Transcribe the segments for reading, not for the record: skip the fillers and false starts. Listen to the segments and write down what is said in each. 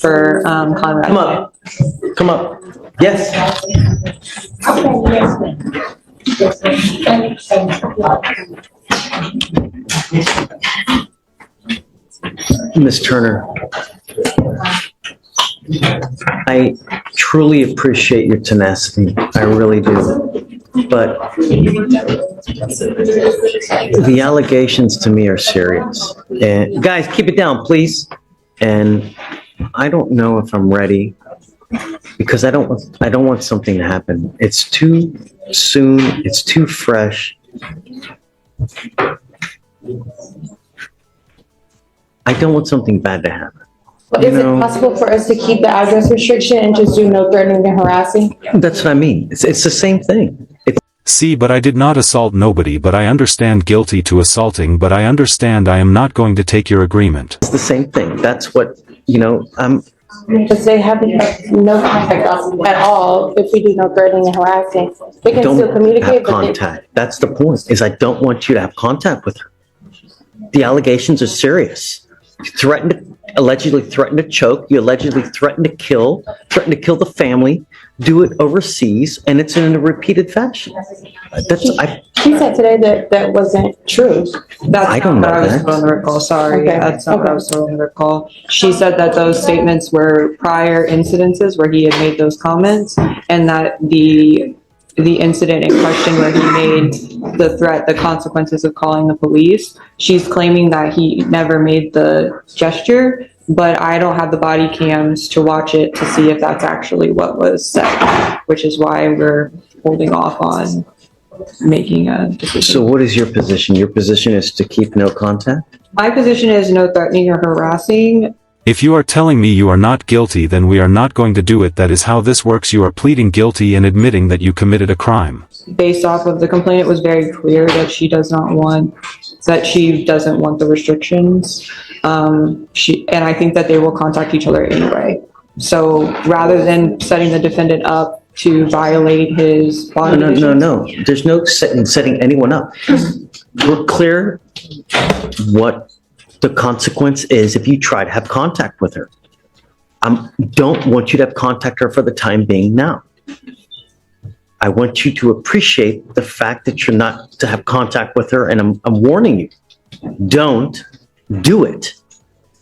for Conrad. Come up. Come up. Yes. Ms. Turner, I truly appreciate your tenacity. I really do. But the allegations to me are serious. And guys, keep it down, please. And I don't know if I'm ready because I don't want something to happen. It's too soon. It's too fresh. I don't want something bad to happen. But is it possible for us to keep the address restriction and just do no threatening and harassing? That's what I mean. It's the same thing. See, but I did not assault nobody, but I understand guilty to assaulting, but I understand I am not going to take your agreement. It's the same thing. That's what, Because they have no contact at all if we do no threatening and harassing. They can still communicate, but contact. That's the point, is I don't want you to have contact with her. The allegations are serious. You allegedly threatened to choke, you allegedly threatened to kill the family, do it overseas, and it's in a repeated fashion. She said today that wasn't true. That's I don't not what know I was that. told on the call. Sorry, Okay. that's not what I was told on the call. She said that those statements were prior incidences where he had made those comments, and that the incident in question where he made the threat, the consequences of calling the police, she's claiming that he never made the gesture, but I don't have the body cams to watch it to see if that's actually what was said, which is why we're holding off on making a decision. So what is your position? Your position is to keep no contact? My position is no threatening or harassing. If you are telling me you are not guilty, then we are not going to do it. That is how this works. You are pleading guilty and admitting that you committed a crime. Based off of the complaint, it was very clear that she doesn't want the restrictions. And I think that they will contact each other anyway. So rather than setting the defendant up to violate his bond conditions. No. There's no setting anyone up. We're clear what the consequence is if you try to have contact with her. I don't want you to have contact her for the time being now. I want you to appreciate the fact that you're not to have contact with her, and I'm warning you, don't do it.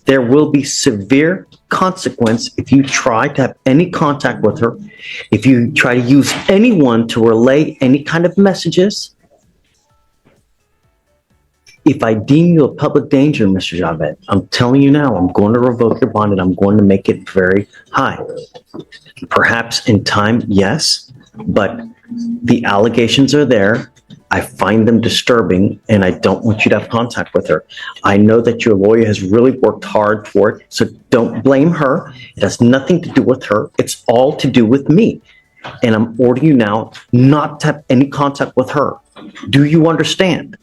There will be severe consequence if you try to have any contact with her, if you try to use anyone to relay any kind of messages. If I deem you a public danger, Mr. Javed, I'm telling you now, I'm going to revoke your bond and I'm going to make it very high. Perhaps in time, yes, but the allegations are there. I find them disturbing and I don't want you to have contact with her. I know that your lawyer has really worked hard for it, so don't blame her. It has nothing to do with her. It's all to do with me. And I'm ordering you now not to have any contact with her. Do you understand?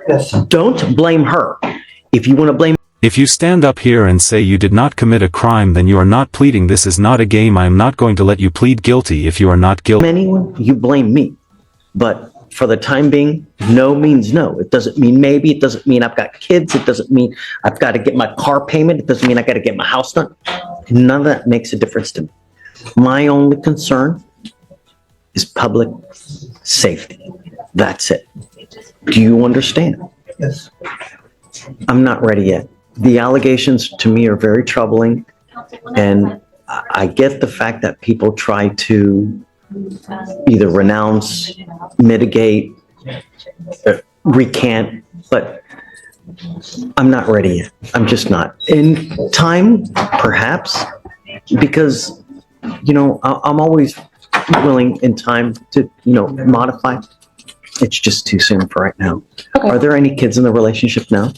Yes. Don't blame her. If you want to blame... If you stand up here and say you did not commit a crime, then you are not pleading. This is not a game. I am not going to let you plead guilty if you are not guilty. Anyone, you blame me. But for the time being, no means no. It doesn't mean maybe. It doesn't mean I've got kids. It doesn't mean I've got to get my car payment. It doesn't mean I got to get my house done. None of that makes a difference to me. My only concern is public safety. That's it. Do you understand? Yes. I'm not ready yet. The allegations to me are very troubling, and I get the fact that people try to either renounce, mitigate, recant, but I'm not ready yet. I'm just not. In time, perhaps, because, I'm always willing in time to, modify. It's just too soon for right now. Okay. Are there any kids in the relationship now?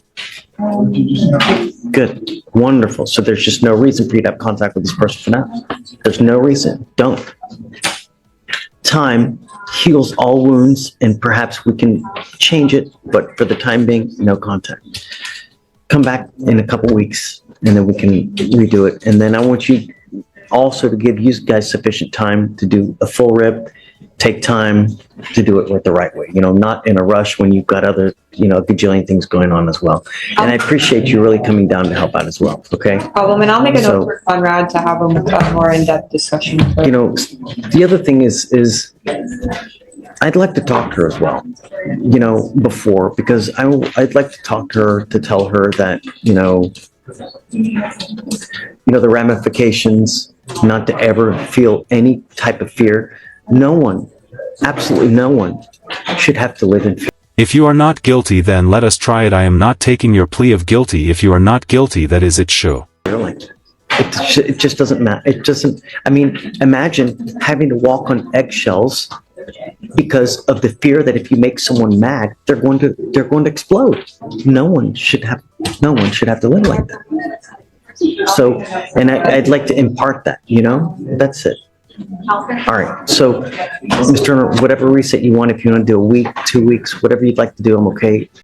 Good. Wonderful. So there's just no reason for you to have contact with this person for now. There's no reason. Don't. Time heals all wounds, and perhaps we can change it, but for the time being, no contact. Come back in a couple weeks, and then we can redo it. And then I want you also to give you guys sufficient time to do a full rib take time to do it the right way, not in a rush when you've got other, a gajillion things going on as well. And I appreciate you really coming down to help out as well, okay? Problem, and I'll make a So- note for Conrad to have a more in-depth discussion. The other thing is I'd like to talk to her as well, before, because I'd like to talk to her to tell her that, the ramifications, not to ever feel any type of fear. No one, absolutely no one should have to live in fear. If you are not guilty, then let us try it. I am not taking your plea of guilty. If you are not guilty, that is it, show. Like that. It just doesn't matter. It doesn't, imagine having to walk on eggshells because of the fear that if you make someone mad, they're going to explode. No one should have to live like that. So, and I'd like to impart that, that's it. All right. So, Mr. Turner, whatever reset you want, if you want to do a week, 2 weeks, whatever you'd like to do, I'm okay.